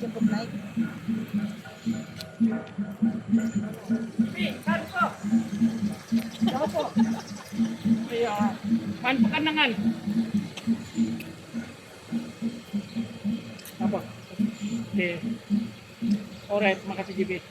Cukup naik. Iya, man pekanangan. Apa? Oke. Alright, makasih JB.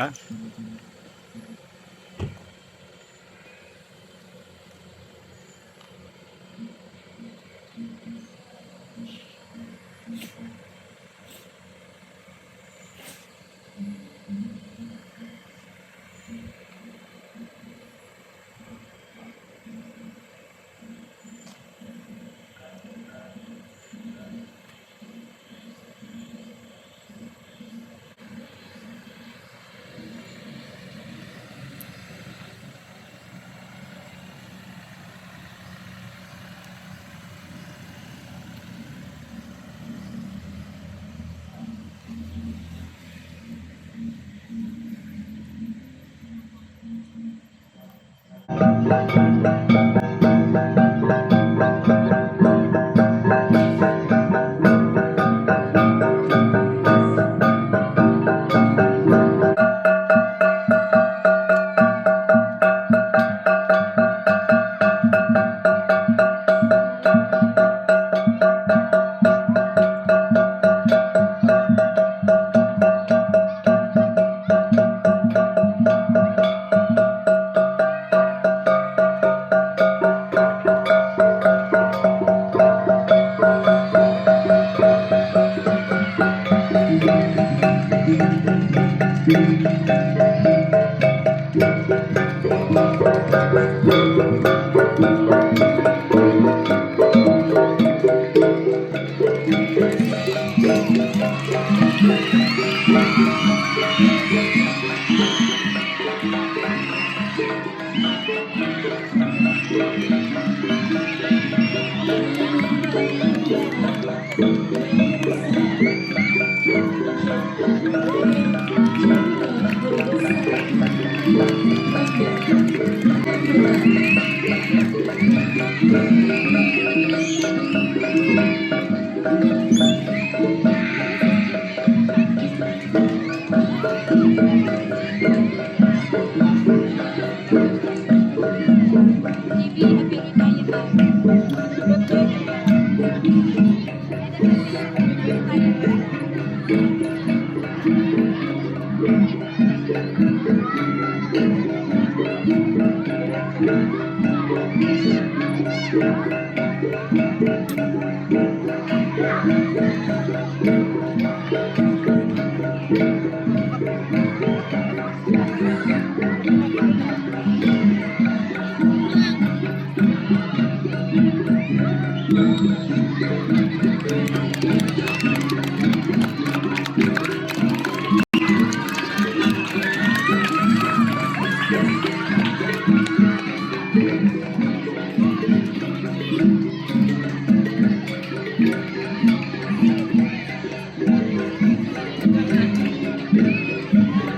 Ah,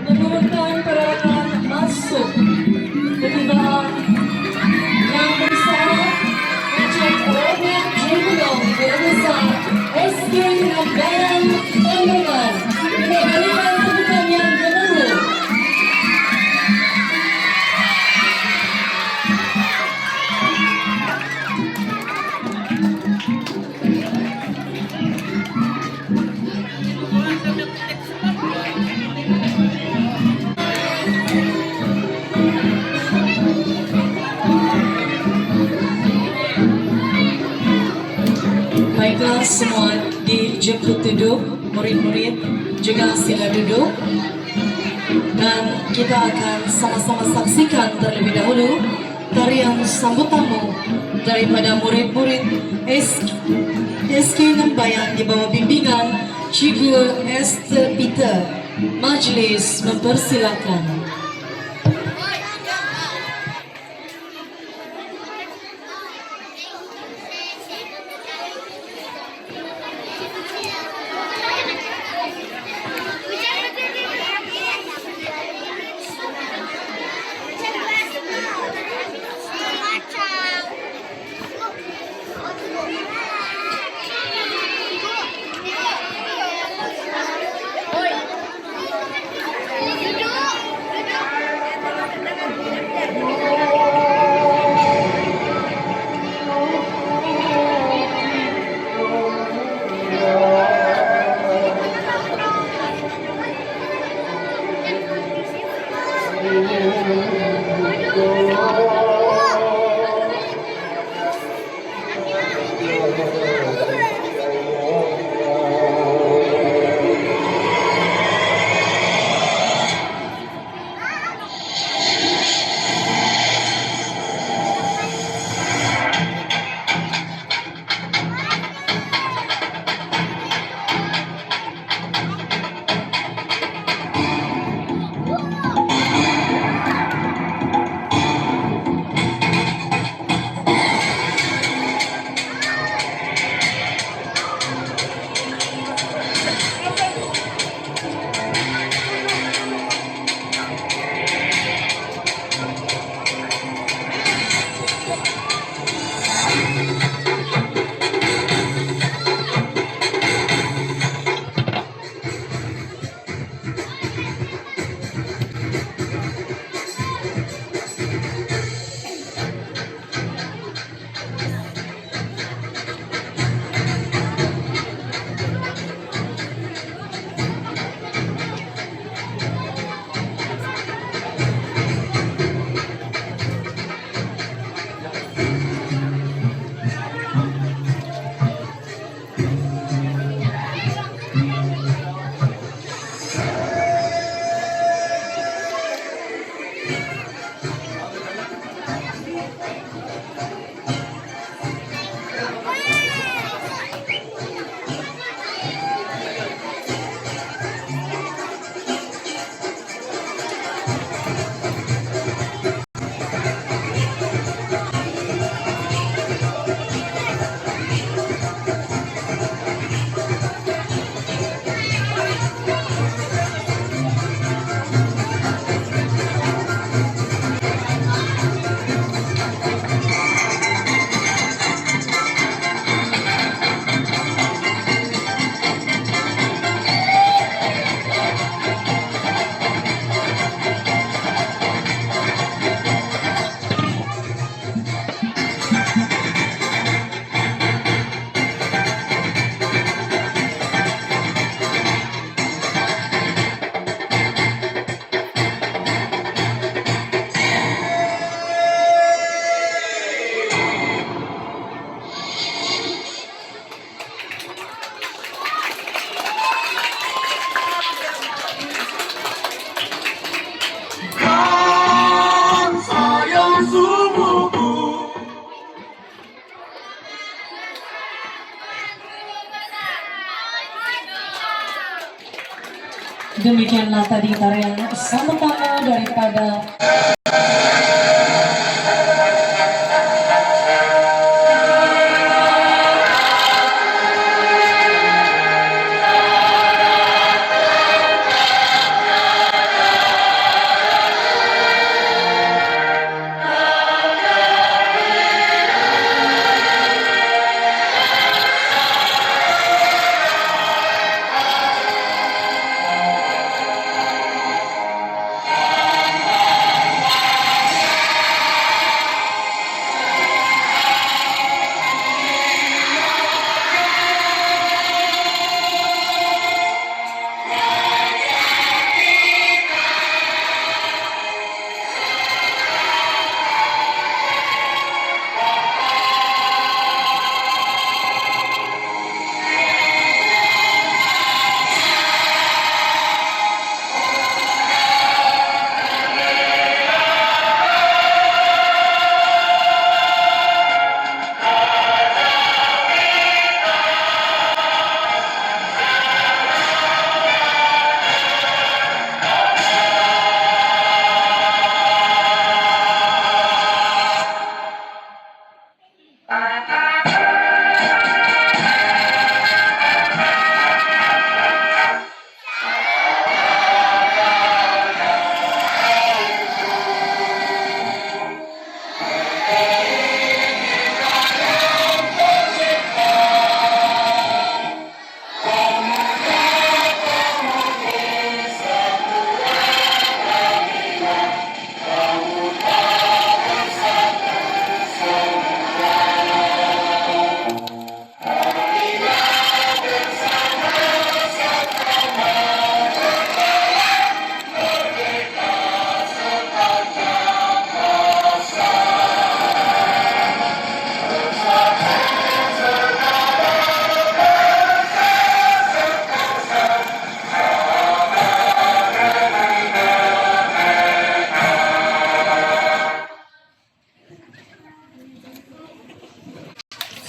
Memohon Baiklah, semua dijemput duduk, murid-murid juga sila duduk. Dan kita akan sama-sama saksikan terlebih dahulu tarian sambut tamu daripada murid-murid SK Nambayan di bawah bimbingan Cikgu Esther Peter. Majelis mempersilakan. Demikianlah tadi tarian sambut tamu daripada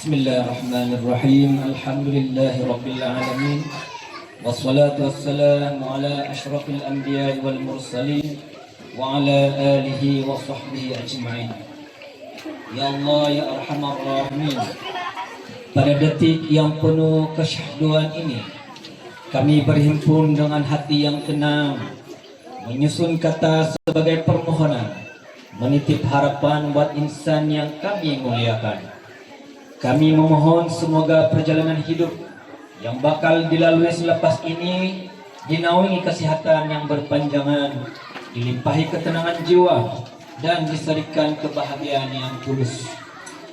Bismillahirrahmanirrahim. Alhamdulillahirabbil alamin. Wassalatu wassalamu ala asyrafil anbiya'i wal mursalin wa ala alihi wa sahbihi ajma'in. Ya Allah ya Arhamar Rahimin. Pada detik yang penuh kesyahduan ini, kami berhimpun dengan hati yang tenang, menyusun kata sebagai permohonan, menitip harapan buat insan yang kami muliakan. Kami memohon semoga perjalanan hidup yang bakal dilalui selepas ini dinaungi kesehatan yang berpanjangan, dilimpahi ketenangan jiwa, dan diserikan kebahagiaan yang tulus.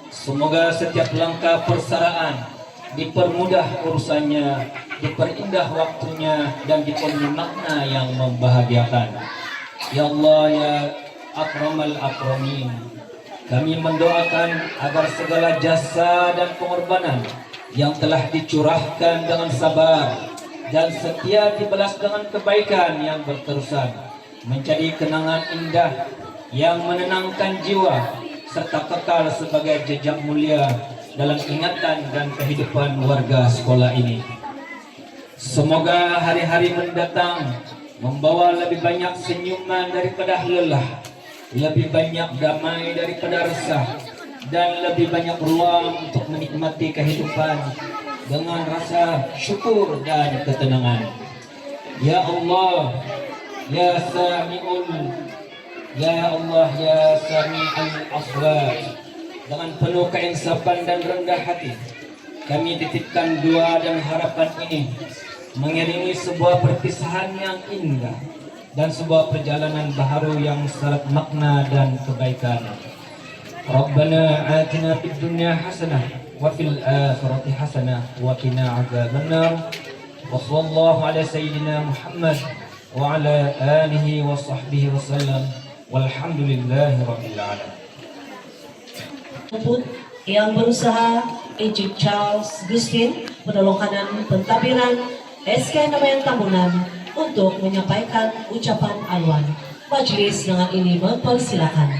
Semoga setiap langkah persaraan dipermudah urusannya, diperindah waktunya, dan dipenuhi makna yang membahagiakan. Ya Allah ya Akramal Akramin, kami mendoakan agar segala jasa dan pengorbanan yang telah dicurahkan dengan sabar dan setia dibalas dengan kebaikan yang berterusan, menjadi kenangan indah yang menenangkan jiwa serta kekal sebagai jejak mulia dalam ingatan dan kehidupan warga sekolah ini. Semoga hari-hari mendatang membawa lebih banyak senyuman daripada lelah, lebih banyak damai daripada resah, dan lebih banyak ruang untuk menikmati kehidupan dengan rasa syukur dan ketenangan. Ya Allah, ya Sami'ul, ya Allah, ya Sami'ul Aswat, dengan penuh keinsafan dan rendah hati, kami titipkan doa dan harapan ini mengiringi sebuah perpisahan yang indah dan sebuah perjalanan baharu yang syarat makna dan kebaikan. Rabbana atina fid dunya hasanah wa fil akhirati hasanah wa qina adzabannar. Wa sallallahu ala sayyidina Muhammad wa ala alihi wa sahbihi wasallam. Walhamdulillahi rabbil alamin. Yang berusaha Ejik Charles Gustin, penolong kanan pentadbiran SK Namayan Tambunan, untuk menyampaikan ucapan alwan. Majelis dengan ini mempersilakan.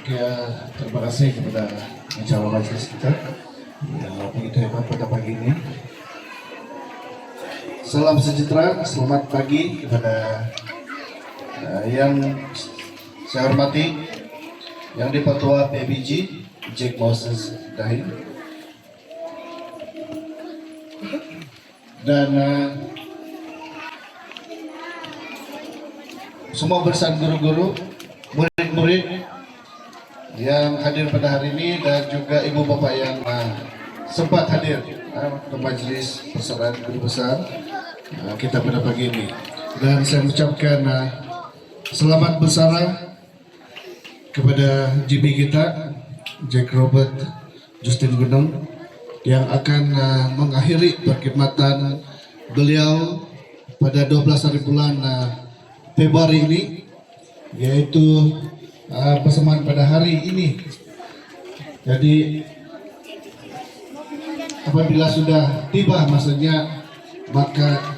Ya, terima kasih kepada acara majelis kita yang begitu hebat pada pagi ini. Salam sejahtera, selamat pagi kepada yang saya hormati, yang di Ketua PBG Jack Moses Dahi, dan semua bersama guru-guru, murid-murid yang hadir pada hari ini, dan juga ibu bapak yang sempat hadir ke majelis persaudaraan guru besar kita pada pagi ini. Dan saya mengucapkan selamat bersama kepada GB kita, Jack Robert Justin Gunung, yang akan mengakhiri perkhidmatan beliau pada 12 hari bulan Februari ini, yaitu persembahan pada hari ini. Jadi apabila sudah tiba masanya, maka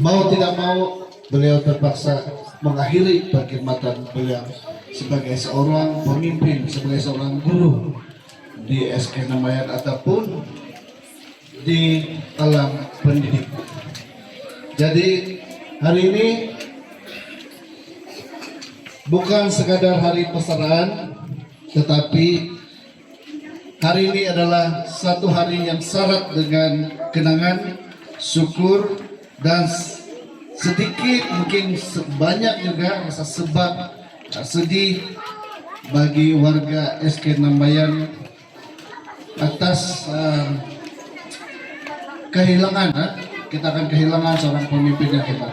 mau tidak mau beliau terpaksa mengakhiri perkhidmatan beliau sebagai seorang pemimpin, sebagai seorang guru di SK Namayan ataupun di alam pendidik. Jadi hari ini bukan sekadar hari persaudaraan, tetapi hari ini adalah satu hari yang syarat dengan kenangan, syukur, dan sedikit mungkin banyak juga rasa sebab sedih bagi warga SK Nambayan atas kehilangan. Kita akan kehilangan seorang pemimpin yang hebat.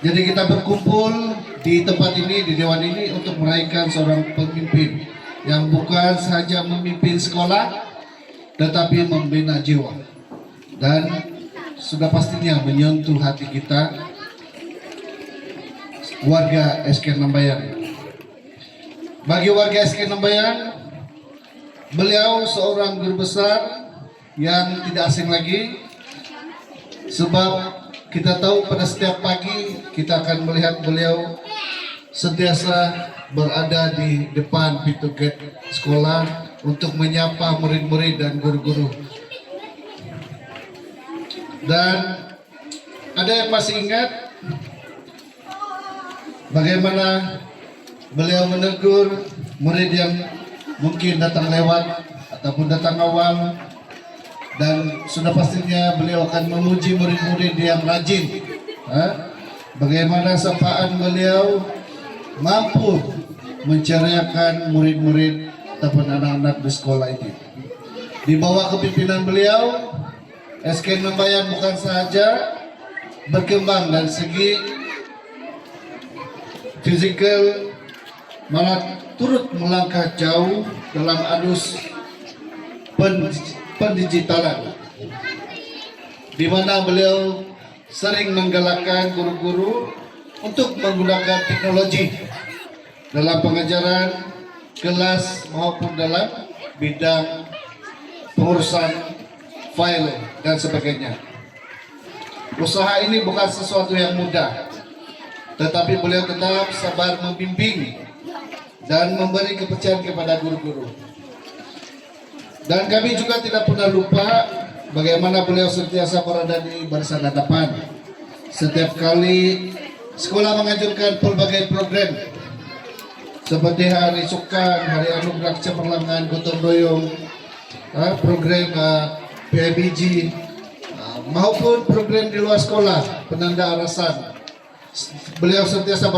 Jadi kita berkumpul di tempat ini, di dewan ini untuk meraihkan seorang pemimpin yang bukan saja memimpin sekolah, tetapi membina jiwa. Dan sudah pastinya menyentuh hati kita, warga SK Nambayan. Bagi warga SK Nambayan, beliau seorang guru besar yang tidak asing lagi, sebab kita tahu pada setiap pagi kita akan melihat beliau sentiasa berada di depan pintu gate sekolah untuk menyapa murid-murid dan guru-guru. Dan ada yang masih ingat bagaimana beliau menegur murid yang mungkin datang lewat ataupun datang awal, dan sudah pastinya beliau akan memuji murid-murid yang rajin. Bagaimana sapaan beliau mampu menceriakan murid-murid ataupun anak-anak di sekolah ini. Di bawah kepimpinan beliau, SK Nambayan bukan saja berkembang dari segi fisikal, malah turut melangkah jauh dalam arus pendigitalan, di mana beliau sering menggalakkan guru-guru untuk menggunakan teknologi dalam pengajaran kelas maupun dalam bidang pengurusan file dan sebagainya. Usaha ini bukan sesuatu yang mudah, tetapi beliau tetap sabar membimbing dan memberi kepercayaan kepada guru-guru. Dan kami juga tidak pernah lupa bagaimana beliau sentiasa berada di barisan hadapan. Setiap kali sekolah menganjurkan berbagai program seperti Hari Sukan, Hari Anugerah Cemerlangan, Gotong Royong, program PIBG, maupun program di luar sekolah, penanda arasan. Beliau sentiasa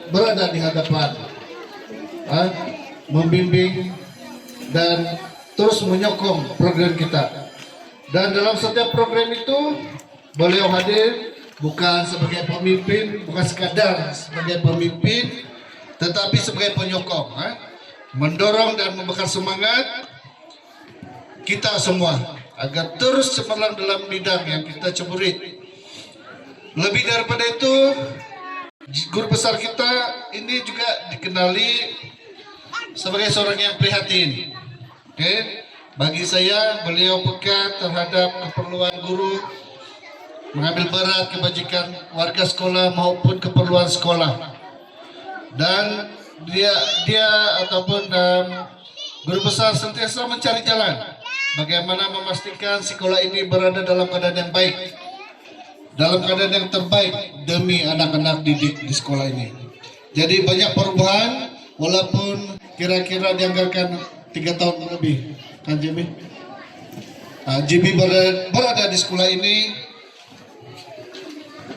berada di hadapan, membimbing dan terus menyokong program kita. Dan dalam setiap program itu beliau hadir bukan sebagai pemimpin, bukan sekadar sebagai pemimpin, tetapi sebagai penyokong, mendorong dan membakar semangat kita semua agar terus cemerlang dalam bidang yang kita ceburi. Lebih daripada itu, guru besar kita ini juga dikenali sebagai seorang yang prihatin. Bagi saya, beliau peka terhadap keperluan guru, mengambil berat kebajikan warga sekolah maupun keperluan sekolah. Dan dia ataupun guru besar sentiasa mencari jalan bagaimana memastikan sekolah ini berada dalam keadaan yang baik, dalam keadaan yang terbaik demi anak-anak didik di sekolah ini. Jadi banyak perubahan, walaupun kira-kira dianggarkan 3 tahun lebih, kan Jimmy? Jimmy berada di sekolah ini,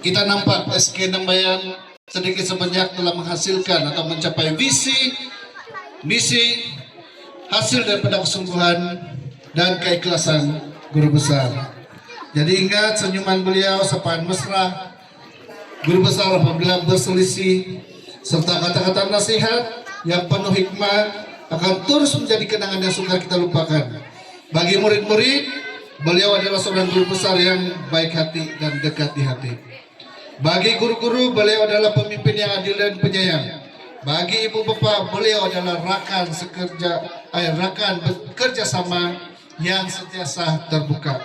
kita nampak SK Nambayan sedikit sebanyak telah menghasilkan atau mencapai visi, misi, hasil daripada kesungguhan dan keikhlasan guru besar. Jadi ingat senyuman beliau, sapaan mesra guru besar apabila berselisih, serta kata-kata nasihat yang penuh hikmah akan terus menjadi kenangan yang sukar kita lupakan. Bagi murid-murid, beliau adalah seorang guru besar yang baik hati dan dekat di hati. Bagi guru-guru, beliau adalah pemimpin yang adil dan penyayang. Bagi ibu bapak, beliau adalah rakan bekerja sama yang sentiasa terbuka.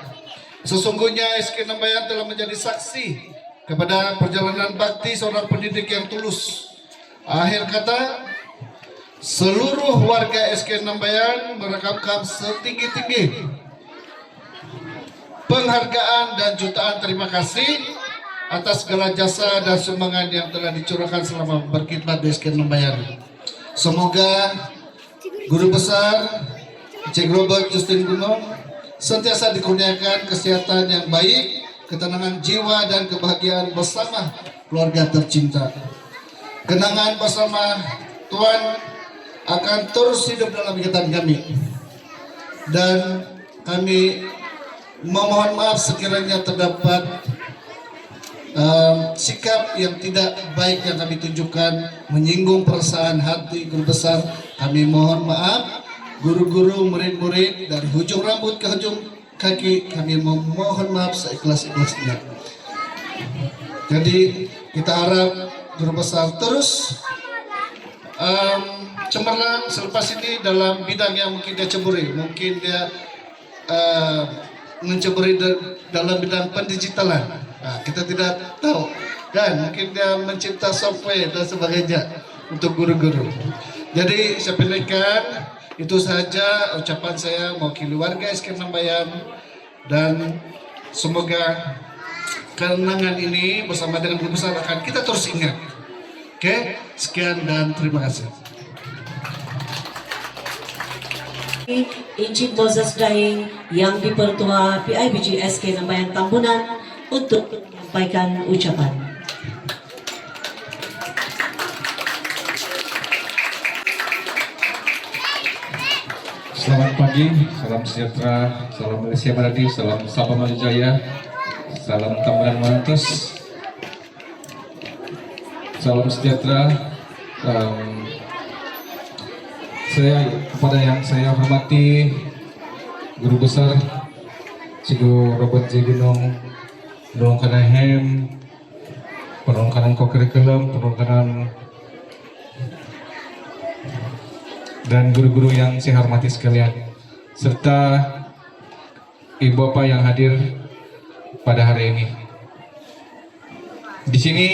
Sesungguhnya SK Nambayan telah menjadi saksi kepada perjalanan bakti seorang pendidik yang tulus. Akhir kata, seluruh warga SK Nambayan merekamkan setinggi-tinggi penghargaan dan jutaan terima kasih atas segala jasa dan sumbangan yang telah dicurahkan selama berkhidmat di SKN Nambayan. Semoga Guru Besar Cik Robert Justin Gunung sentiasa dikurniakan kesehatan yang baik, ketenangan jiwa dan kebahagiaan bersama keluarga tercinta. Kenangan bersama Tuan akan terus hidup dalam ingatan kami. Dan kami memohon maaf sekiranya terdapat sikap yang tidak baik yang kami tunjukkan menyinggung perasaan hati guru besar. Kami mohon maaf. Guru-guru, murid-murid dari hujung rambut ke hujung kaki, kami memohon maaf seikhlas-ikhlasnya. Jadi kita harap guru besar terus cemerlang selepas ini dalam bidang yang mungkin dia ceburi. Mungkin dia menceburi dalam bidang pendigitalan. Nah, kita tidak tahu. Dan mungkin dia mencipta software dan sebagainya untuk guru-guru. Jadi saya pendekkan. Itu saja ucapan saya mewakili warga SKN Nambayan, dan semoga kenangan ini bersama dengan guru besar akan kita terus ingat. Oke, sekian dan terima kasih. Encik Moses Daeng yang dipertua PIBG SK Nambayan Tambunan untuk menyampaikan ucapan. Selamat pagi, salam sejahtera, salam Malaysia Madani, salam Sabah Maju Jaya, salam Tambunan Marantus, salam sejahtera. Saya kepada yang saya hormati Guru Besar Cikgu Robert J. Gunung, penolong kanan HEM, penolong kanan co-curriculum, penolong kanan, dan guru-guru yang saya hormati sekalian, serta ibu bapak yang hadir pada hari ini. Di sini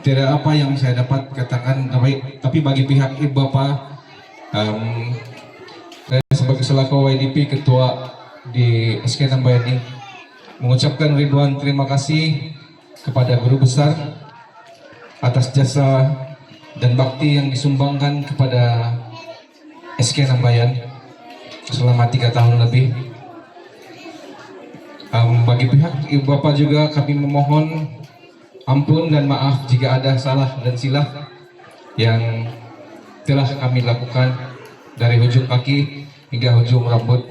tidak apa yang saya dapat katakan baik, tapi bagi pihak ibu bapak, saya sebagai selaku YDP ketua di SKN Nambayan ini mengucapkan ribuan terima kasih kepada guru besar atas jasa dan bakti yang disumbangkan kepada SKN Nambayan selama 3 tahun lebih. Bagi pihak ibu bapak juga kami memohon ampun dan maaf jika ada salah dan silap yang telah kami lakukan dari ujung kaki hingga ujung rambut.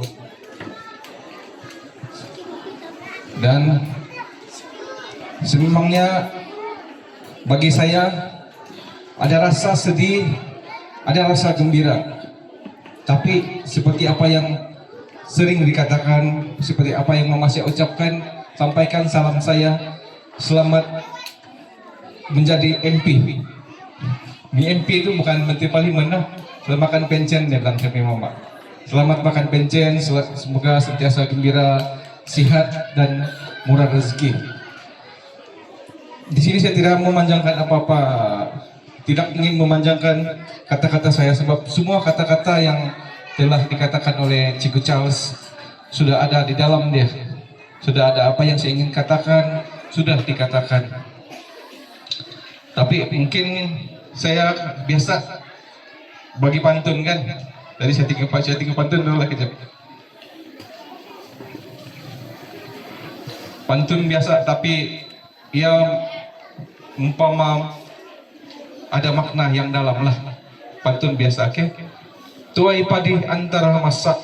Dan sememangnya bagi saya ada rasa sedih, ada rasa gembira. Tapi seperti apa yang sering dikatakan, seperti apa yang mama saya ucapkan, sampaikan salam saya, selamat menjadi MP. Di MP itu bukan menteri parlimen lah, selamat makan pencen dia bilang kami mama. Selamat makan pencen, semoga sentiasa gembira, sihat dan murah rezeki. Di sini saya tidak memanjangkan apa-apa, tidak ingin memanjangkan kata-kata saya, sebab semua kata-kata yang telah dikatakan oleh Cikgu Charles sudah ada di dalam dia. Sudah ada apa yang saya ingin katakan, sudah dikatakan. Tapi mungkin saya biasa bagi pantun kan. Tadi saya tinggal pantun dulu lah kejap. Pantun biasa tapi ia umpama ada makna yang dalam lah. Pantun biasa, oke? Tuai padi antara masak,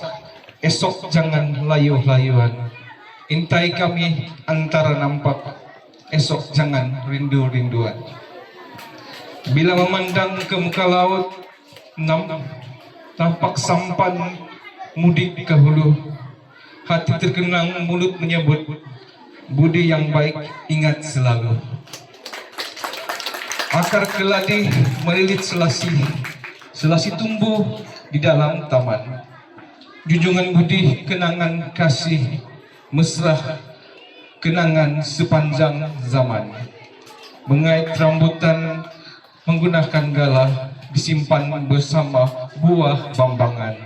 esok jangan layu-layuan. Intai kami antara nampak, esok jangan rindu-rinduan. Bila memandang ke muka laut, tampak sampan mudik ke hulu. Hati terkenang, mulut menyebut, budi yang baik ingat selalu. Akar keladi melilit selasi, selasi tumbuh di dalam taman. Junjungan budi kenangan kasih, mesra kenangan sepanjang zaman. Mengait rambutan menggunakan galah, disimpan bersama buah bambangan.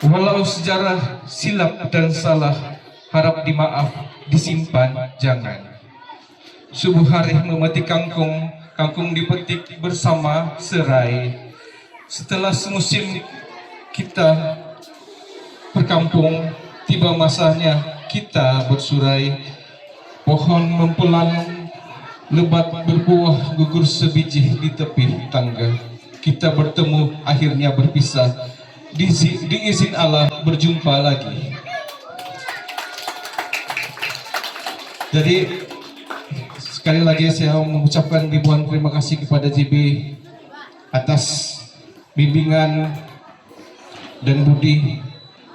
Walau sejarah silap dan salah, harap dimaaf, disimpan, jangan. Subuh hari memetik kangkung, kangkung dipetik bersama serai. Setelah semusim kita berkampung, tiba masanya kita bersurai. Pohon mempelan, lebat berbuah, gugur sebiji di tepi tangga. Kita bertemu, akhirnya berpisah. Diizin Allah berjumpa lagi. Jadi sekali lagi saya mengucapkan ribuan terima kasih kepada JB atas bimbingan dan budi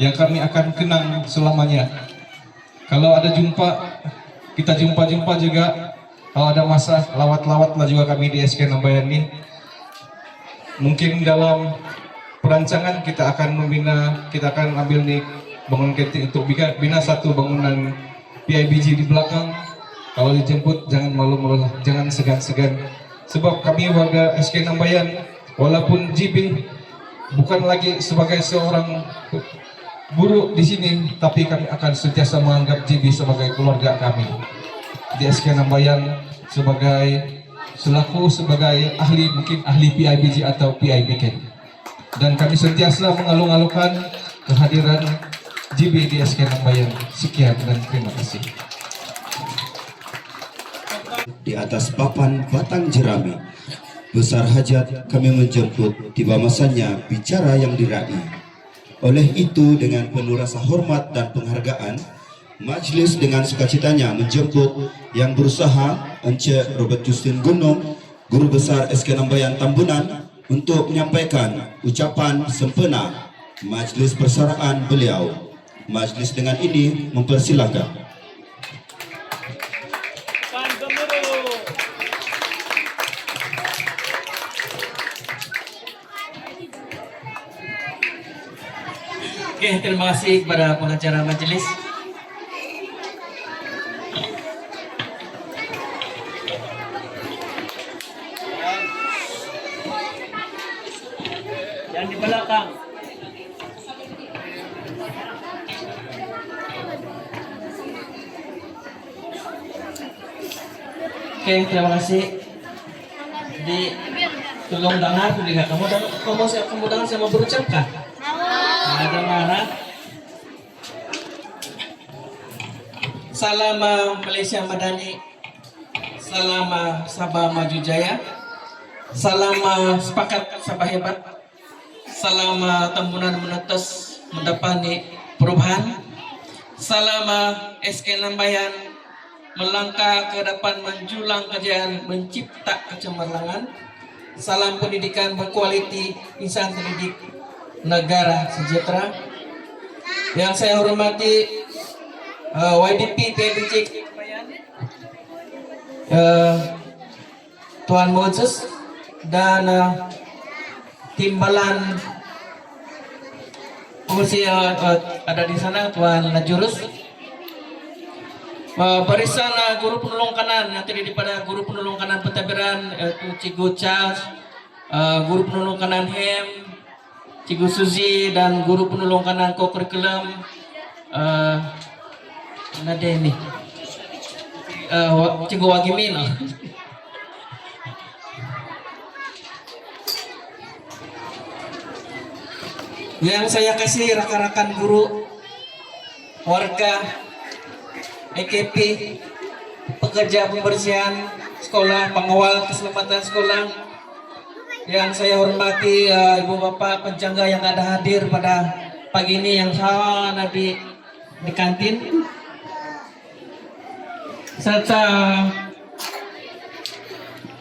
yang kami akan kenang selamanya. Kalau ada jumpa, kita jumpa-jumpa juga. Kalau ada masa, lawat-lawatlah juga kami di SK Nambayan ini. Mungkin dalam perancangan kita akan membina, kita akan ambil nih bangun ketik untuk bina satu bangunan PIBG di belakang. Kalau dijemput jangan malu-malu, jangan segan-segan. Sebab kami warga SK Nambayan, walaupun JB bukan lagi sebagai seorang guru di sini, tapi kami akan sentiasa menganggap JB sebagai keluarga kami. Di SK Nambayan sebagai ahli, mungkin ahli PIBG atau PIBK. Dan kami sentiasa mengalung-alungkan kehadiran JB di SK Nambayan. Sekian dan terima kasih. Di atas papan batang jerami, besar hajat kami menjemput, tiba masanya bicara yang diraih. Oleh itu, dengan penuh rasa hormat dan penghargaan, majelis dengan sukacitanya menjemput yang berusaha Encik Robert Justin Gunung, Guru Besar SK Nambayan Tambunan, untuk menyampaikan ucapan sempena majelis persaraan beliau. Majelis dengan ini mempersilakan. Pan Gemuruh. Oke, terima kasih kepada pengacara majelis. Yang di belakang. Oke, terima kasih. Di tolong dengar juga kamu dan kamu dengar saya mau berucapkan. Ada marah. Salam Malaysia Madani. Salam Sabah Maju Jaya. Salam sepakat Sabah hebat. Salam Tambunan menetes mendapani perubahan. Salam SK Nambayan melangkah ke depan menjulang kejayaan mencipta kecemerlangan. Salam pendidikan berkualiti, insan terdidik, negara sejahtera. Yang saya hormati YDP PIBG Tuan Moses dan timbalan fungsi ada di sana Tuan Najurus. Barisan guru penolong kanan yang terdiri pada guru penolong kanan pentadbiran Cikgu Charles, guru penolong kanan Hem, Cikgu Suzy, dan guru penolong kanan co-curriculum ada ini Cikgu Wagimin. Yang saya kasih rakan-rakan guru, warga, EKP, pekerja pembersihan sekolah, pengawal keselamatan sekolah. Yang saya hormati ibu bapak penjaga yang ada hadir pada pagi ini, yang sana di kantin, serta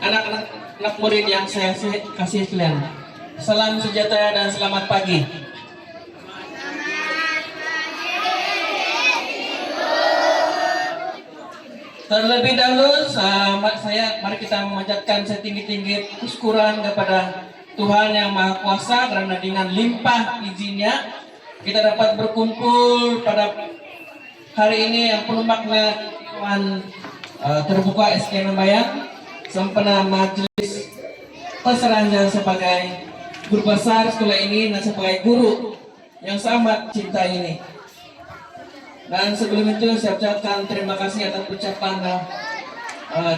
anak-anak murid yang saya kasih sekalian. Salam sejahtera dan selamat pagi. Terlebih dahulu mari kita memanjatkan setinggi-tinggi kesyukuran kepada Tuhan Yang Maha Kuasa, karena dengan limpah izinnya kita dapat berkumpul pada hari ini yang penuh makna kehidupan terbuka SK Nambayan sempena majelis perserahan sebagai guru besar sekolah ini dan sebagai guru yang sangat cinta ini. Dan sebelum itu saya ucapkan terima kasih atas ucapan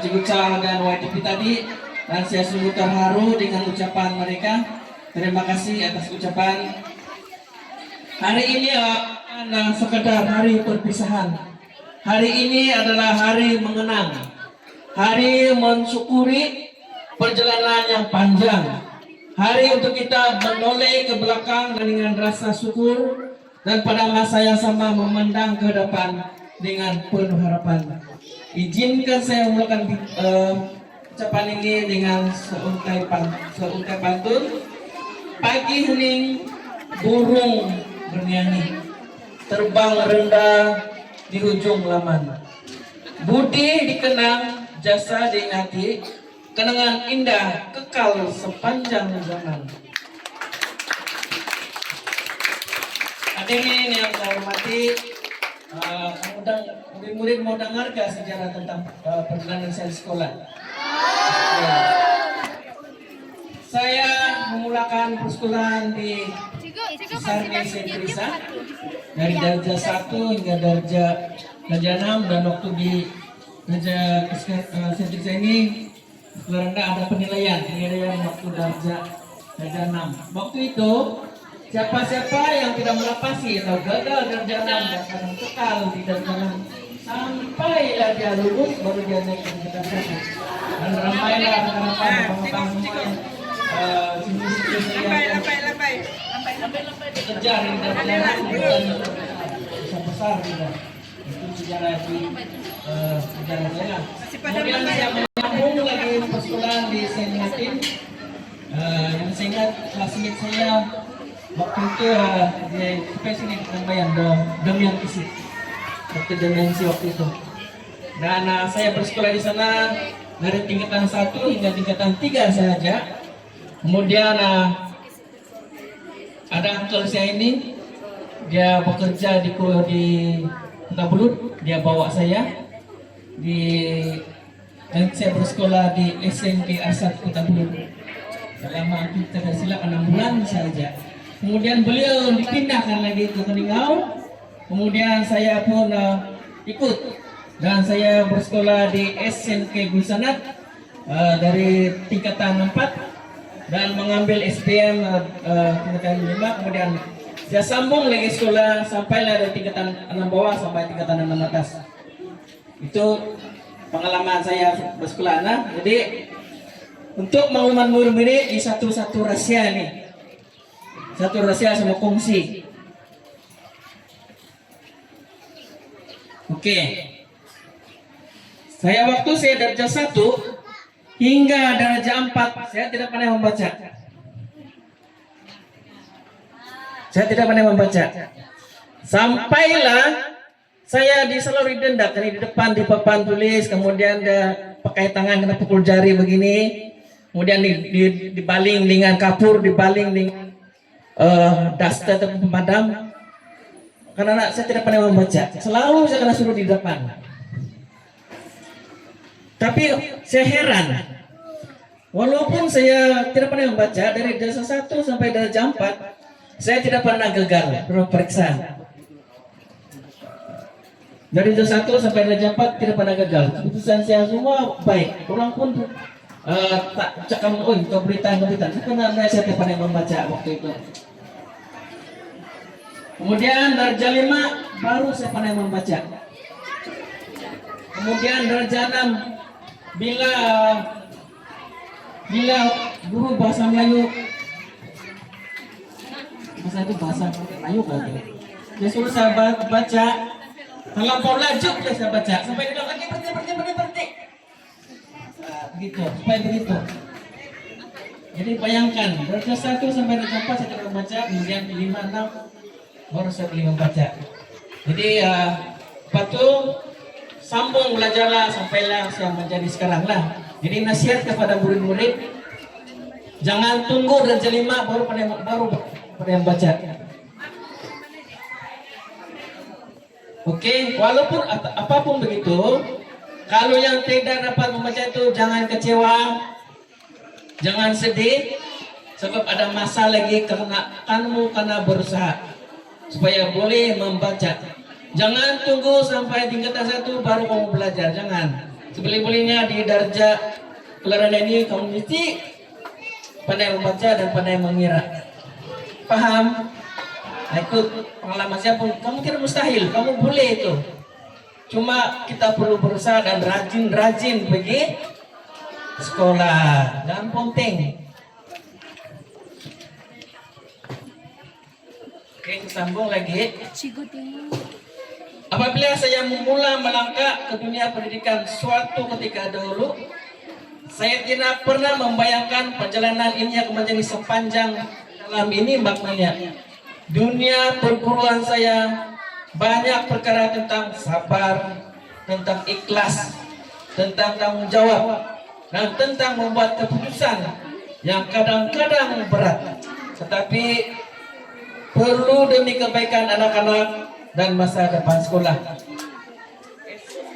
Ciguca dan YTP tadi, dan saya sungguh terharu dengan ucapan mereka. Terima kasih atas ucapan. Hari ini bukan sekedar hari perpisahan. Hari ini adalah hari mengenang, hari mensyukuri perjalanan yang panjang, hari untuk kita menoleh ke belakang dengan rasa syukur, dan pada masa yang sama memandang ke depan dengan penuh harapan. Izinkan saya memulakan ucapan ini dengan seuntai pantun. Pagi hening, burung bernyanyi, terbang rendah di ujung laman. Budi dikenang, jasa diingati, kenangan indah kekal sepanjang zaman. Hadirin yang saya hormati, murid-murid mau dengar gak sejarah tentang perjalanan saya di sekolah? Ya. Saya memulakan persekolahan di Sarni Sentrisa dari darjah 1 hingga darjah 6, dan waktu di darjah Sentrisa ini rendah ada penilaian waktu darjah 6. Waktu itu siapa-siapa yang tidak melapasi atau gagal darjah 6 dan akan kekal di darjah 6 sampai dia lulus baru dia naik ke darjah 1. Dan ramailah abang-abang semua yang kejar di darjah 6 besar juga. Itu sejarah di sejarah saya. Kemudian saya menyambung lagi persekolahan di Saint Martin. Yang saya ingat classmate saya waktu itu dia spesifik namanya Damian Isi. Waktu Damian Isi waktu itu. Dan saya bersekolah di sana dari tingkatan 1 hingga tingkatan 3 saja. Kemudian ada uncle saya ini, dia bekerja di Kota Belut, dia bawa saya dan saya bersekolah di SMP Asad Kota Belut. Selama kita silap 6 bulan saja. Kemudian beliau dipindahkan lagi ke Keningau. Kemudian saya pun ikut, dan saya bersekolah di SMK Gusanat dari tingkatan 4 dan mengambil SPM tingkatan 5. Kemudian saya sambung lagi sekolah sampailah dari tingkatan 6 bawah sampai tingkatan 6 atas. Itu pengalaman saya bersekolah. Jadi untuk makluman murid-murid, di satu rahasia nih. Satu rahasia sama kongsi. Oke. Waktu saya darjah 1 hingga darjah 4, saya tidak pandai membaca. Saya tidak pandai membaca. Sampailah saya selalu didendak di depan di papan tulis, kemudian dia pakai tangan kena pukul jari begini, kemudian dibaling dengan kapur, dibaling dengan daster atau pemadam. Karena saya tidak pandai membaca, selalu saya kena suruh di depan. Tapi saya heran, walaupun saya tidak pandai membaca dari darjah 1 sampai darjah 4, saya tidak pernah gagal periksa. Dari darjah 1 sampai darjah 4 tidak pernah gagal. Keputusan saya semua baik. Orang pun tak cakap, kau berita. Sebenarnya saya tidak pandai membaca waktu itu. Kemudian darjah 5 baru saya pandai membaca. Kemudian darjah 6 bila guru bahasa Melayu, bahasa Melayu kan, dia suruh saya baca, terlampau laju dia saya baca sampai dia bilang berhenti. Begitu, supaya begitu. Jadi bayangkan darjah 1 sampai darjah 4 saya tidak membaca, kemudian 5, 6 baru saya boleh membaca. Jadi patuh sambung belajarlah sampailah saya menjadi sekarang lah. Jadi nasihat kepada murid-murid, jangan tunggu darjah 5 baru pada membaca. Oke, walaupun apapun begitu, kalau yang tidak dapat membaca itu jangan kecewa, jangan sedih, sebab ada masa lagi karena berusaha supaya boleh membaca. Jangan tunggu sampai tingkatan 1 baru kamu belajar, jangan. Sebelum-belumnya di darjah pelajaran ini kamu mesti pandai membaca dan pandai mengira. Paham? Nah, ikut pengalaman siapa? Kamu tidak mustahil, kamu boleh itu. Cuma kita perlu berusaha dan rajin-rajin pergi sekolah. Jangan ponteng. Oke, sambung lagi. Apabila saya memula melangkah ke dunia pendidikan suatu ketika dahulu, saya tidak pernah membayangkan perjalanan ini akan menjadi sepanjang dalam ini maknanya. Dunia perguruan saya banyak perkara tentang sabar, tentang ikhlas, tentang tanggung jawab, dan tentang membuat keputusan yang kadang-kadang berat. Tetapi perlu demi kebaikan anak-anak dan masa depan sekolah.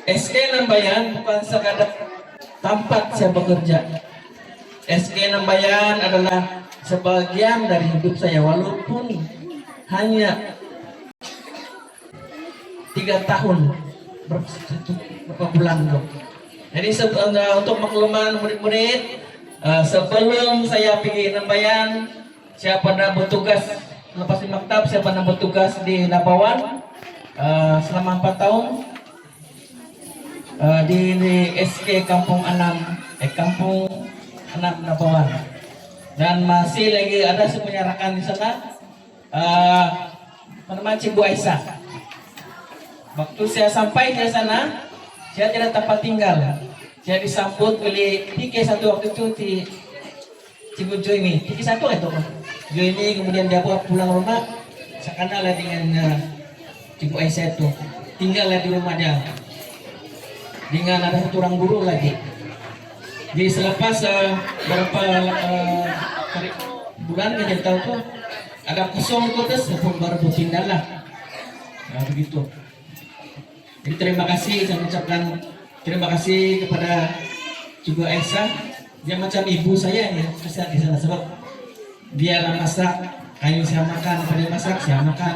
SK Nambayan bukan sekadar tempat saya bekerja. SK Nambayan adalah sebagian dari hidup saya, walaupun hanya 3 tahun berapa bulan dong. Jadi untuk makluman murid-murid, sebelum saya pergi Nambayan, saya pernah bertugas lepas di maktab, saya pernah bertugas di Nabawan selama 4 tahun di SK Kampung 6 Nabawan, dan masih lagi ada sepunya rekan di sana, namanya Cikgu Aisyah. Waktu saya sampai di sana, saya tidak tempat tinggal. Saya disambut oleh PK1 waktu itu di Cikgu Joimi. PK1 itu Joimi, kemudian dia pulang rumah, saya kenal dengan Cikgu Aisyah itu. Tinggallah di rumah dia. Dengan ada satu orang guru lagi. Jadi selepas beberapa bulan kita tahu tuh ada kosong tuh, terus pun baru berpindah lah. Nah, begitu. Jadi terima kasih, saya ucapkan terima kasih kepada Cikgu Aisyah. Dia macam ibu saya ya, saya di sana, sebab dia masak, kayu saya makan, pada masak saya makan.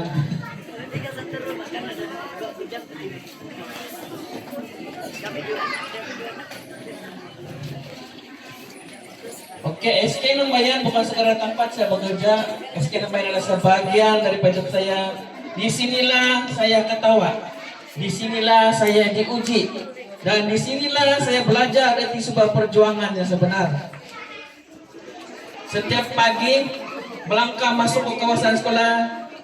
Oke, SK Nambayan bukan sekadar tempat saya bekerja. SK Nambayan adalah sebagian dari hidup saya. Disinilah saya ketawa, disinilah saya diuji, dan disinilah saya belajar dari sebuah perjuangan yang sebenar. Setiap pagi melangkah masuk ke kawasan sekolah,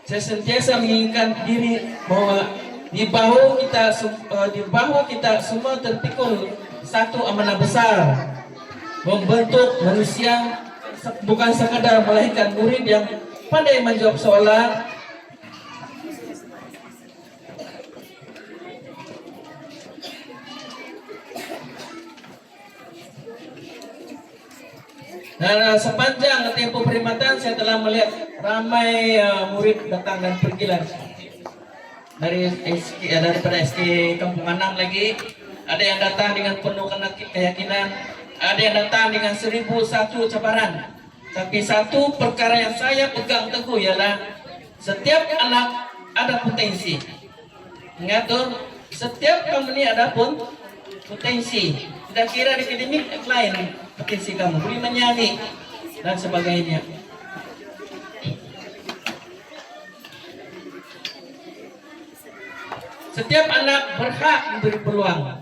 saya sentiasa mengingatkan diri bahwa di bahu kita semua terpikul satu amanah besar, membentuk manusia bukan sekadar melahirkan murid yang pandai menjawab soalan, dan sepanjang tempo perkhidmatan saya telah melihat ramai murid datang dan pergi dari daripada SK Kampung 6 lagi. Ada yang datang dengan penuh keyakinan, ada yang datang dengan 1001 cabaran. Tapi satu perkara yang saya pegang teguh ialah setiap anak ada potensi. Ingat tuh, setiap kamu ini ada pun potensi. Tidak kira di akademik lain potensi kamu, boleh menyanyi dan sebagainya. Setiap anak berhak diberi peluang,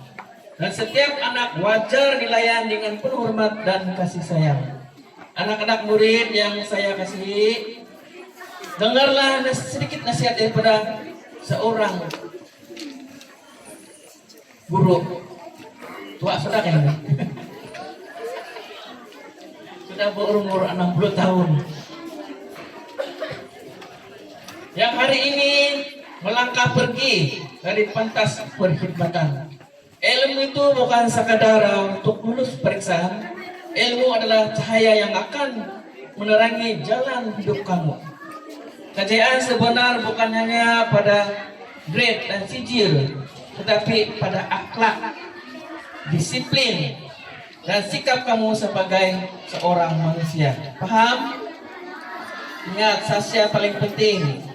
dan setiap anak wajar dilayan dengan penuh hormat dan kasih sayang. Anak-anak murid yang saya kasihi, dengarlah sedikit nasihat daripada seorang guru. Tua sudah kan? Sudah berumur 60 tahun. Yang hari ini melangkah pergi dari pentas perkhidmatan. Ilmu itu bukan sekadar untuk lulus periksaan. Ilmu adalah cahaya yang akan menerangi jalan hidup kamu. Kejayaan sebenar bukan hanya pada grade dan sijil, tetapi pada akhlak, disiplin, dan sikap kamu sebagai seorang manusia. Paham? Ingat, sasya paling penting.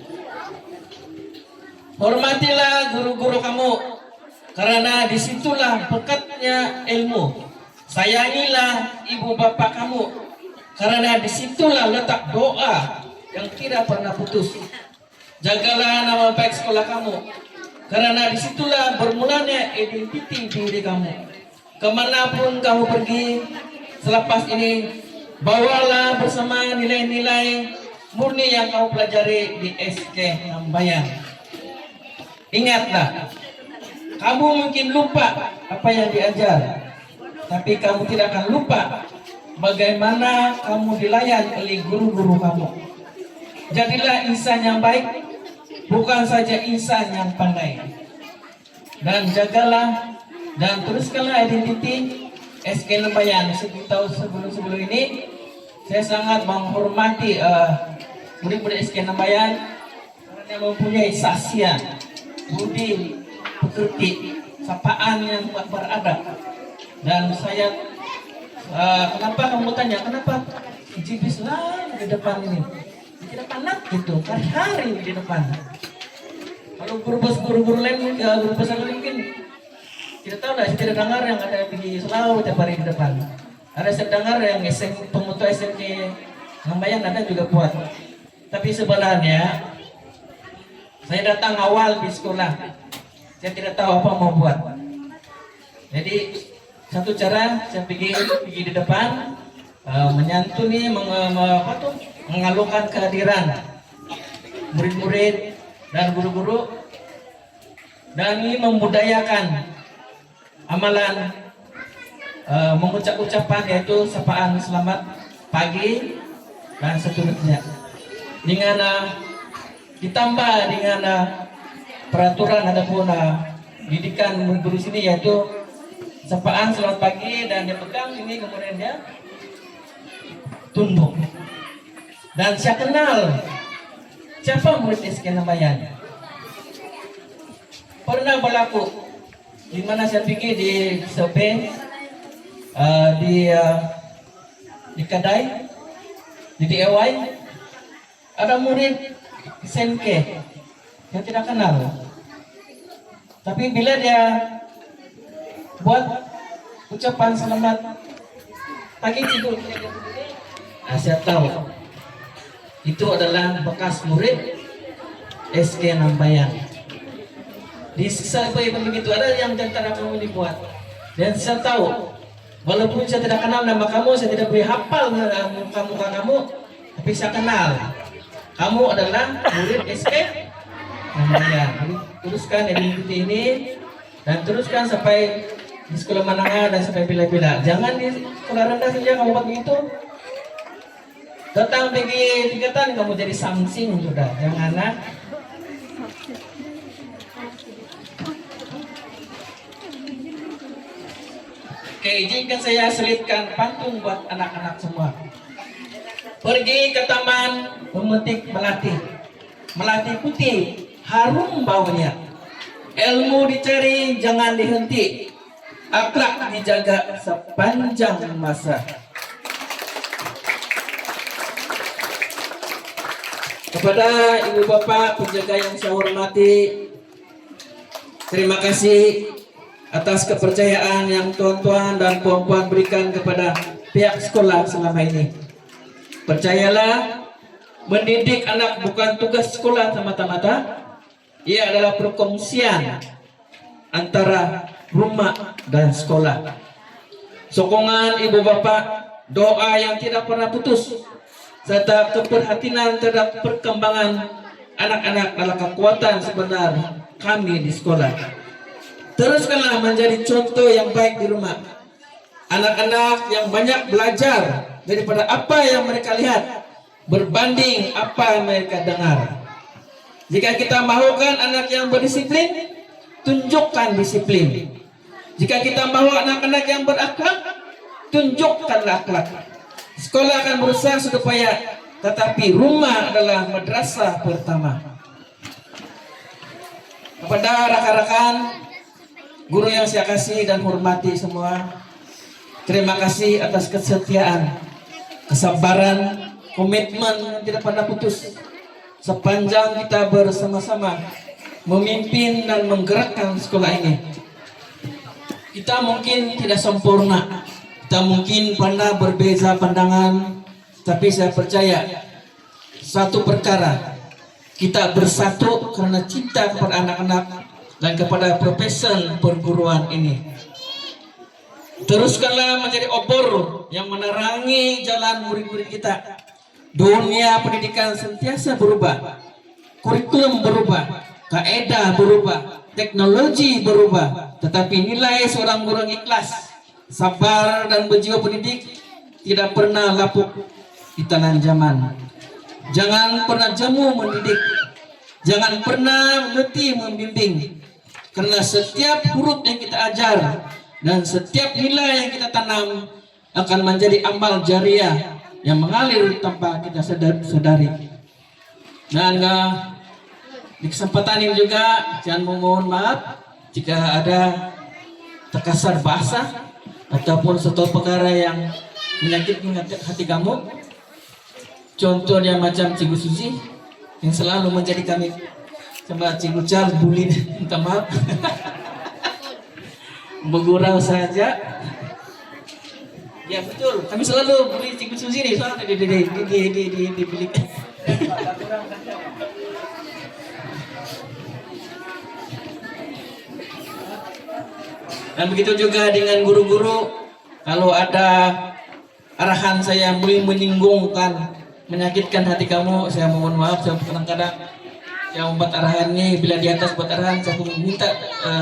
Hormatilah guru-guru kamu, karena disitulah pekatnya ilmu. Sayangilah ibu bapak kamu, karena disitulah letak doa yang tidak pernah putus. Jagalah nama baik sekolah kamu, karena disitulah bermulanya identiti diri kamu. Kemanapun kamu pergi selepas ini, bawalah bersama nilai-nilai murni yang kamu pelajari di SK Nambayan. Ingatlah, kamu mungkin lupa apa yang diajar, tapi kamu tidak akan lupa bagaimana kamu dilayan oleh guru-guru kamu. Jadilah insan yang baik, bukan saja insan yang pandai. Dan jagalah dan teruskanlah identiti SK Nambayan. Tahun sebelum ini, saya sangat menghormati murid-murid SK Nambayan karena mempunyai sasian, budi pekerti, sapaan yang beradab. Dan saya kenapa kamu tanya kenapa Jibis lah di depan ini, di depan nak gitu kan hari di depan. Kalau guru-guru lain, guru besar lain mungkin tidak tahu lah, saya tidak dengar yang ada di selalu tiap hari di depan. Ada saya dengar yang pemutu SMK Nambayan ada juga buat. Tapi sebenarnya saya datang awal di sekolah, saya tidak tahu apa mau buat. Jadi satu cara saya pergi di depan, menyantuni, mengalukan kehadiran murid-murid dan guru-guru, dan ini membudayakan amalan mengucap ucapan yaitu sapaan selamat pagi dan seterusnya. Dengan ditambah dengan peraturan ataupun didikan murid-murid sini yaitu sapaan selamat pagi dan dia pegang ini kemudian dia tunduk. Dan saya kenal siapa murid SK Nambayan. Pernah berlaku di mana saya pergi di Sobe, di Kadai, di DIY, ada murid SMK yang tidak kenal. Tapi bila dia buat ucapan selamat pagi tidur, saya tahu itu adalah bekas murid SK Nambayan. Di sisa begitu ada yang antara kamu dibuat, dan saya tahu walaupun saya tidak kenal nama kamu, saya tidak boleh hafal muka kamu, tapi saya kenal kamu adalah murid SK Nambayan. Teruskan identiti ini dan teruskan sampai di sekolah menengah dan sampai bila-bila. Jangan di sekolah rendah saja kamu buat begitu. Datang pergi tingkatan kamu jadi samsing sudah. Yang anak oke, izinkan saya selitkan pantun buat anak-anak semua. Pergi ke taman memetik melati, melati putih harum baunya. Ilmu dicari jangan dihenti, akhlak dijaga sepanjang masa. Kepada ibu bapak penjaga yang saya hormati, terima kasih atas kepercayaan yang tuan-tuan dan puan-puan berikan kepada pihak sekolah selama ini. Percayalah, mendidik anak bukan tugas sekolah semata-mata, ia adalah perkongsian antara rumah dan sekolah. Sokongan ibu bapak, doa yang tidak pernah putus, serta keperhatian terhadap perkembangan anak-anak adalah kekuatan sebenar kami di sekolah. Teruskanlah menjadi contoh yang baik di rumah. Anak-anak yang banyak belajar daripada apa yang mereka lihat berbanding apa yang mereka dengar. Jika kita mahukan anak yang berdisiplin, tunjukkan disiplin. Jika kita mahu anak-anak yang berakhlak, tunjukkanlah akhlak. Sekolah akan berusaha supaya, tetapi rumah adalah madrasah pertama. Kepada rakan-rakan guru yang saya kasih dan hormati semua, terima kasih atas kesetiaan, kesabaran, komitmen yang tidak pernah putus sepanjang kita bersama-sama memimpin dan menggerakkan sekolah ini. Kita mungkin tidak sempurna, kita mungkin pernah berbeza pandangan, tapi saya percaya satu perkara, kita bersatu karena cinta kepada anak-anak dan kepada profesi perguruan ini. Teruskanlah menjadi obor yang menerangi jalan murid-murid kita. Dunia pendidikan sentiasa berubah, kurikulum berubah, kaedah berubah, teknologi berubah, tetapi nilai seorang guru yang ikhlas, sabar dan berjiwa pendidik tidak pernah lapuk di tangan zaman. Jangan pernah jemu mendidik, jangan pernah letih membimbing, karena setiap huruf yang kita ajar dan setiap nilai yang kita tanam akan menjadi amal jariah yang mengalir tanpa kita sadari. Dan di kesempatan ini juga jangan memohon maaf jika ada terkasar bahasa ataupun suatu perkara yang menyakitkan hati kamu. Contohnya macam Cikgu Susi yang selalu menjadi kami sama Cikgu Charles bully, minta maaf. Bergurau saja. Ya betul, kami selalu bully Cikgu Susi nih, soalnya di bilik. Dan begitu juga dengan guru-guru, kalau ada arahan saya mulai menyinggungkan, menyakitkan hati kamu, saya mohon maaf. Saya kadang-kadang yang membuat arahan ini, bila di atas buat arahan, saya minta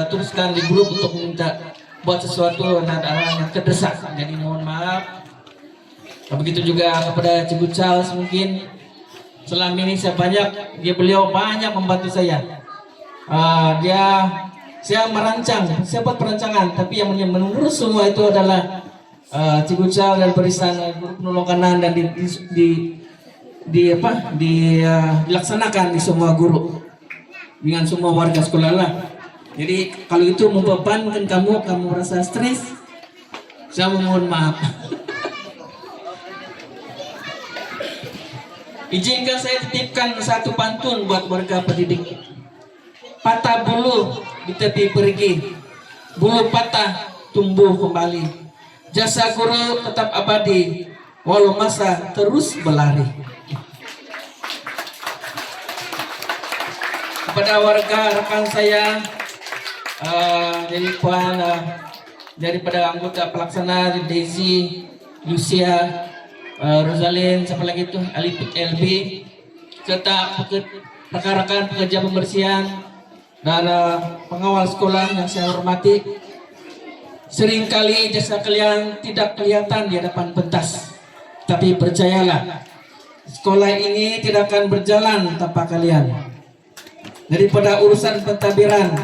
teruskan di grup untuk minta buat sesuatu dan arahan yang terdesak. Jadi mohon maaf. Nah, begitu juga kepada Cikgu Charles, mungkin selama ini beliau banyak membantu saya. Saya merancang, saya buat perancangan, tapi yang mengurus semua itu adalah Cikgu Charles dan barisan guru penolong kanan, dan dilaksanakan di semua guru dengan semua warga sekolah lah. Jadi kalau itu membebankan kamu merasa stres, saya mohon maaf. Izinkan saya titipkan satu pantun buat warga pendidik. Patah bulu di tepi pergi, bulu patah tumbuh kembali. Jasa guru tetap abadi, walau masa terus berlari. Kepada warga rekan saya, daripada anggota pelaksana Daisy, Lucia, Rosalind, siapa lagi itu, LB, serta rekan-rekan pekerja pembersihan dan pengawal sekolah yang saya hormati. Seringkali jasa kalian tidak kelihatan di hadapan pentas, tapi percayalah, sekolah ini tidak akan berjalan tanpa kalian. Daripada urusan pentadbiran,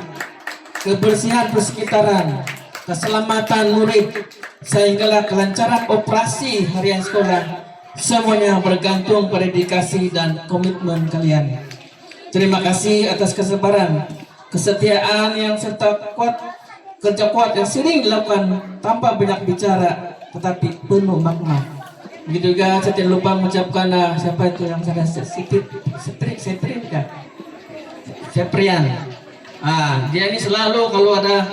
kebersihan persekitaran, keselamatan murid, sehinggalah kelancaran operasi harian sekolah, semuanya bergantung pada dedikasi dan komitmen kalian. Terima kasih atas kesabaran, kesetiaan yang serta kerja kuat yang sering dilakukan tanpa banyak bicara, tetapi penuh makna. Begitu juga saya tidak lupa mengucapkan siapa itu yang saya Seprian. Dia ini selalu kalau ada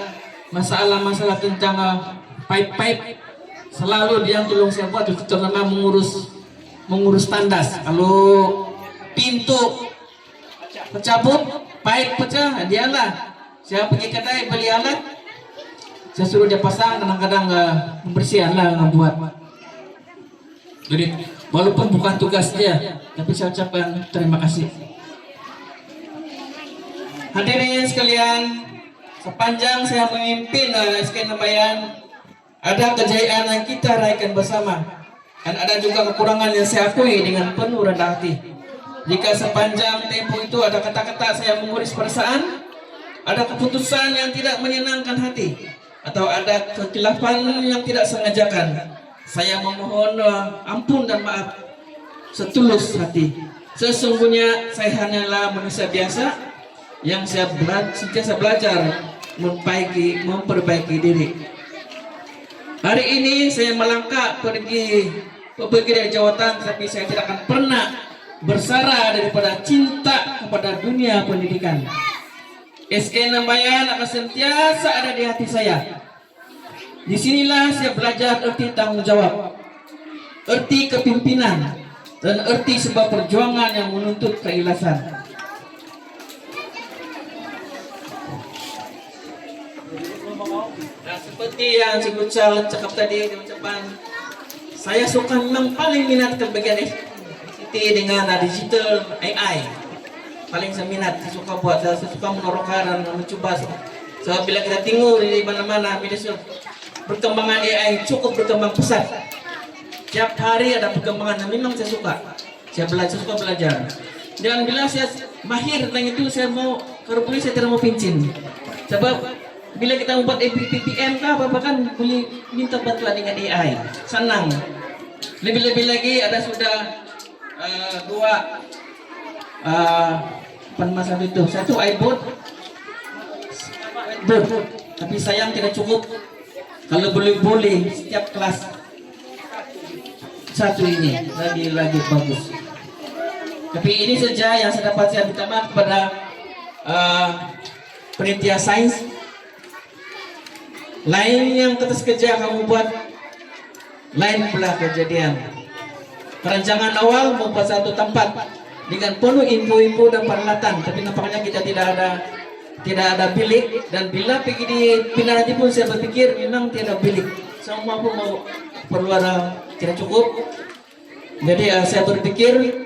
masalah tentang pipe, selalu dia tolong saya buat, terutama mengurus tandas. Kalau pintu pecabut, pipe pecah, dialah. Saya pergi kedai beli alat, saya suruh dia pasang, kadang-kadang pembersihan lah ngebuat. Jadi walaupun bukan tugas dia, tapi saya ucapkan terima kasih. Hadirin sekalian, sepanjang saya memimpin SK Nambayan, ada kejayaan yang kita raihkan bersama, dan ada juga kekurangan yang saya akui dengan penuh rendah hati. Jika sepanjang tempo itu ada kata-kata saya menguris perasaan, ada keputusan yang tidak menyenangkan hati, atau ada kekilafan yang tidak sengajakan, saya memohon ampun dan maaf setulus hati. Sesungguhnya saya hanyalah manusia biasa yang saya sentiasa belajar memperbaiki diri. Hari ini saya melangkah pergi dari jawatan, tapi saya tidak akan pernah bersara daripada cinta kepada dunia pendidikan. SK Nambayan akan senantiasa ada di hati saya. Disinilah saya belajar erti tanggung jawab, erti kepimpinan, dan erti sebuah perjuangan yang menuntut keikhlasan. Nah, seperti yang Cikgu Cal cakap tadi di ucapan, saya suka memang paling minat ke bagian ICT dengan digital AI. Paling saya minat, saya suka buat, saya suka menorokkan dan mencoba. Sebab bila kita tengok di mana-mana media sosial, perkembangan AI cukup berkembang pesat. Tiap hari ada perkembangan dan memang saya suka. Saya suka belajar. Dan bila saya mahir tentang itu, saya mau, kalau boleh saya tidak mau pincin. Sebab bila kita membuat PPM kah apa kan boleh minta bantuan dengan AI. Senang. Lebih-lebih lagi ada sudah dua masa itu. Satu iPod, tapi sayang tidak cukup. Kalau boleh setiap kelas satu ini lagi bagus. Tapi ini saja yang saya dapat. Saya minta maaf kepada penitia sains. Lain yang kertas kerja kamu buat, lain pula kejadian. Perancangan awal membuat satu tempat dengan penuh info-info dan peralatan, tapi nampaknya kita tidak ada bilik. Dan bila pergi di pindah nanti pun saya berpikir memang tidak bilik. Semua pun mau perlu ada tidak cukup. Jadi saya berpikir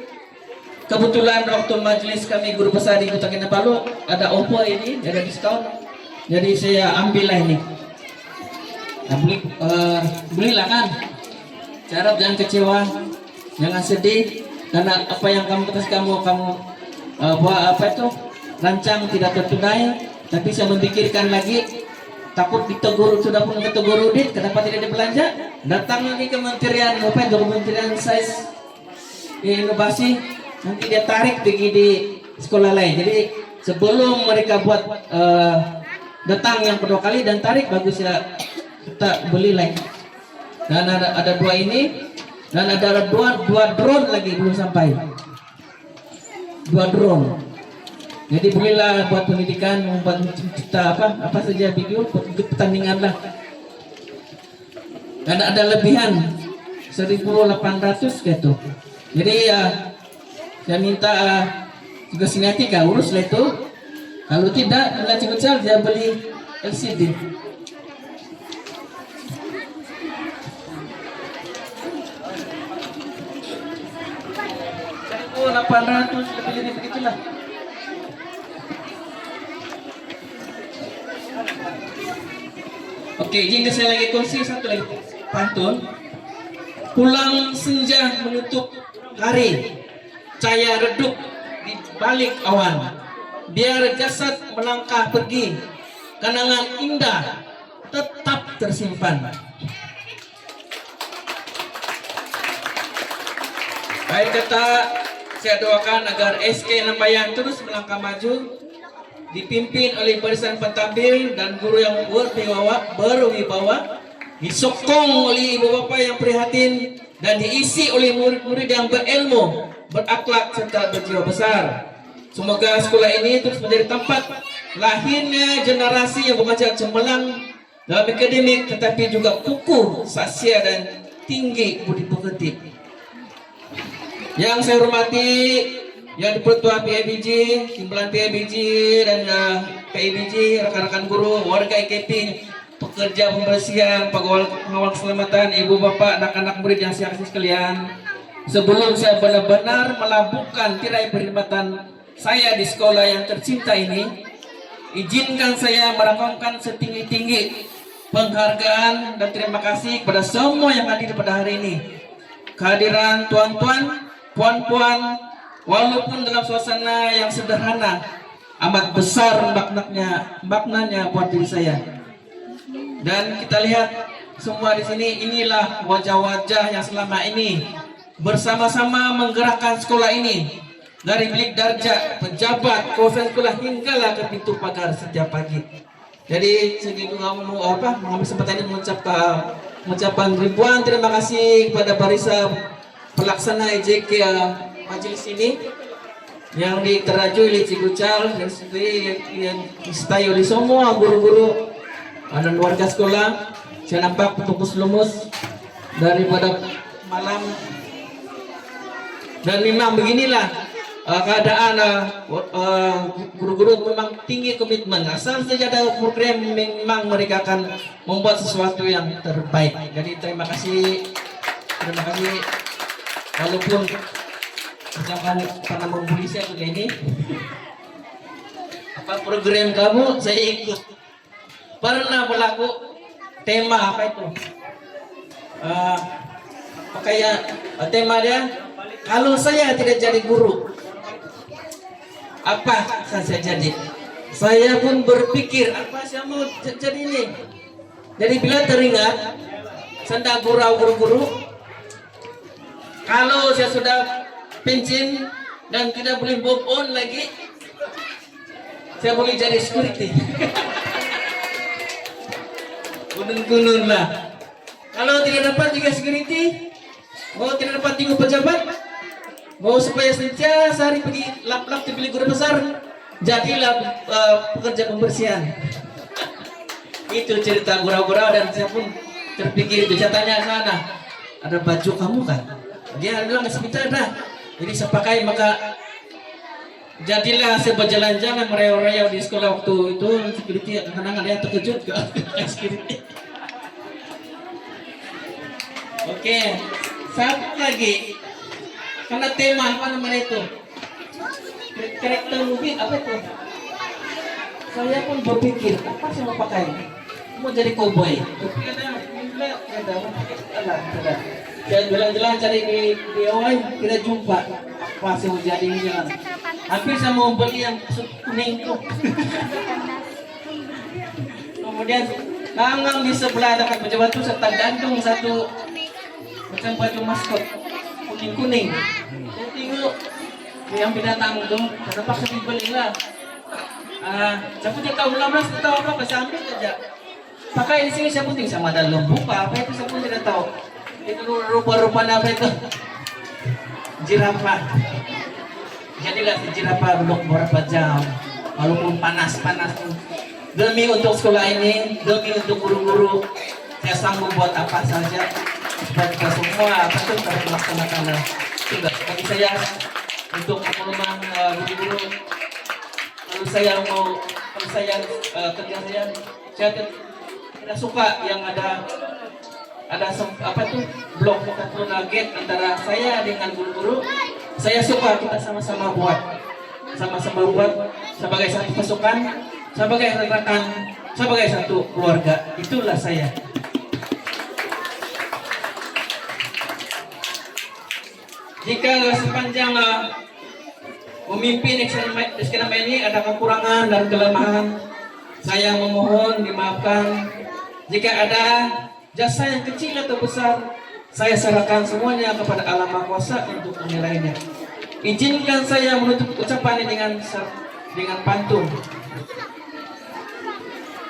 kebetulan waktu majelis kami guru besar di Kota Kinabalu ada offer ini, ada diskon. Jadi saya ambillah ini. Nah, belilah kan. Saya harap jangan kecewa, jangan sedih, karena apa yang kamu buat rancang tidak tertunai. Tapi saya memikirkan lagi, takut ditegur, sudah pun ditegur audit, kenapa tidak dibelanja? Datang lagi Kementerian Kementerian Sains Inovasi, nanti dia tarik pergi di sekolah lain. Jadi sebelum mereka buat datang yang kedua kali dan tarik, bagus ya kita beli lagi. Dan ada dua ini, dan ada dua drone lagi belum sampai. Dua drone. Jadi belilah buat pendidikan, membuat cipta apa saja video, pertandingan lah. Dan ada lebihan 1.800 gitu. Jadi saya minta juga Sinatika uruslah itu. Kalau tidak, bila Cikgu Cal dia beli LCD. 800 lebih begitulah. Oke, jika saya lagi kongsi satu lagi pantun. Pulang senja menutup hari, cahaya redup di balik awan. Biar jasad melangkah pergi, kenangan indah tetap tersimpan. Baik kata, saya doakan agar SK Nambayan terus melangkah maju, dipimpin oleh barisan pentadbir dan guru yang berwibawa, disokong oleh ibu bapak yang prihatin, dan diisi oleh murid-murid yang berilmu, berakhlak serta berjiwa besar. Semoga sekolah ini terus menjadi tempat lahirnya generasi yang bekerja cemerlang dalam akademik, tetapi juga kukuh, satsia dan tinggi budi pekerti. Yang saya hormati yang Ketua PIBG, timbalan PIBG dan PIBG, rekan-rekan guru, warga IKP, pekerja pembersihan, pengawal keselamatan, ibu bapak, anak-anak murid yang saya kasih sekalian. Sebelum saya benar-benar melabuhkan tirai perkhidmatan saya di sekolah yang tercinta ini, izinkan saya merangkumkan setinggi-tinggi penghargaan dan terima kasih kepada semua yang hadir pada hari ini. Kehadiran tuan-tuan, puan-puan, walaupun dalam suasana yang sederhana, amat besar maknanya buat diri saya. Dan kita lihat semua di sini, inilah wajah-wajah yang selama ini bersama-sama menggerakkan sekolah ini, dari bilik darjah, pejabat, kawasan sekolah hinggalah ke pintu pagar setiap pagi. Jadi segitu mengambil kesempatan ini mengucapkan ribuan terima kasih kepada barisan pelaksana EJK majelis ini. yang diterajui oleh Cikgu Charles dan seperti yang distai oleh semua guru-guru dan warga sekolah. Saya nampak tungkus lumus daripada malam, dan memang beginilah keadaan guru-guru memang tinggi komitmen. Asal saja ada program, memang mereka akan membuat sesuatu yang terbaik. Jadi terima kasih walaupun jangan pernah membuli saya begini. Apa program kamu saya ikut. Pernah berlaku tema apa itu? Pakaian tema dia, kalau saya tidak jadi guru, apa akan saya jadi? Saya pun berpikir apa saya mau jadi ini. Jadi bila teringat senda guru-guru, kalau saya sudah pensiun dan tidak boleh move on lagi, saya boleh jadi security. Gunung-gunung lah. Kalau tidak dapat juga security, mau tidak dapat juga pejabat, mau supaya sentiasa hari pergi lap-lap dibeli guru besar, jadilah pekerja pembersihan. Itu cerita gurau-gurau, dan saya pun terpikir itu. Saya tanya sana, ada baju kamu kan? Dia bilang sebentar dah. Jadi saya pakai, maka jadilah saya berjalan-jalan merayau-rayau di sekolah waktu itu. Security kadang-kadang ada yang terkejut ke security. Oke, satu lagi, karena tema apa namanya itu, karakter movie apa itu? Saya pun berpikir apa saya mau pakai? Mau jadi cowboy? Saya jalan-jalan cari di awal, tidak jumpa. Apa saya mau jadi ini jalan? Hampir saya mau beli yang kuning itu. Kemudian tangan di sebelah dekat pejabat itu serta gantung satu macam baju maskot kuning-kuning. Saya tengok yang binatang itu, kenapa saya dibeli lah? Saya punya tahu 16 tahu apa, saya ambil saja. Pakai di sini saya pun sama ada lembu apa itu saya pun tidak tahu. Itu rupa-rupanya apa itu? Jerapah. Jadilah si jerapah duduk beberapa jam, walaupun panas-panas demi untuk sekolah ini, demi untuk guru-guru, saya sanggup buat apa saja supaya kita semua betul melaksanakan tugas. Bagi saya untuk memang guru-guru, kalau saya kerja saya tidak suka yang ada apa tuh blok ataupun gate antara saya dengan guru-guru. Saya suka kita sama-sama buat sebagai satu pasukan, sebagai rekan, sebagai satu keluarga. Itulah saya. Jika sepanjang memimpin SKNM ini ada kekurangan dan kelemahan, saya memohon dimaafkan. Jika ada jasa yang kecil atau besar, saya serahkan semuanya kepada Allah Maha Kuasa untuk menilainya. Izinkan saya menutup ucapan ini dengan pantun.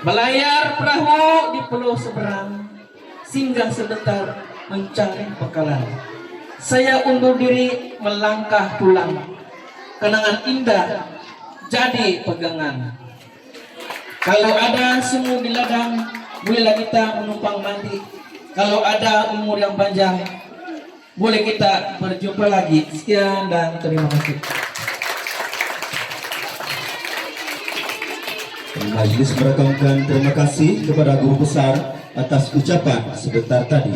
Belayar perahu di pulau seberang, singgah sebentar mencari bekalan. Saya undur diri melangkah pulang, kenangan indah jadi pegangan. Kalau ada semu di ladang, bolehlah kita menumpang mandi. Kalau ada umur yang panjang, boleh kita berjumpa lagi. Sekian dan terima kasih. Majelis merakamkan terima kasih kepada guru besar atas ucapan sebentar tadi.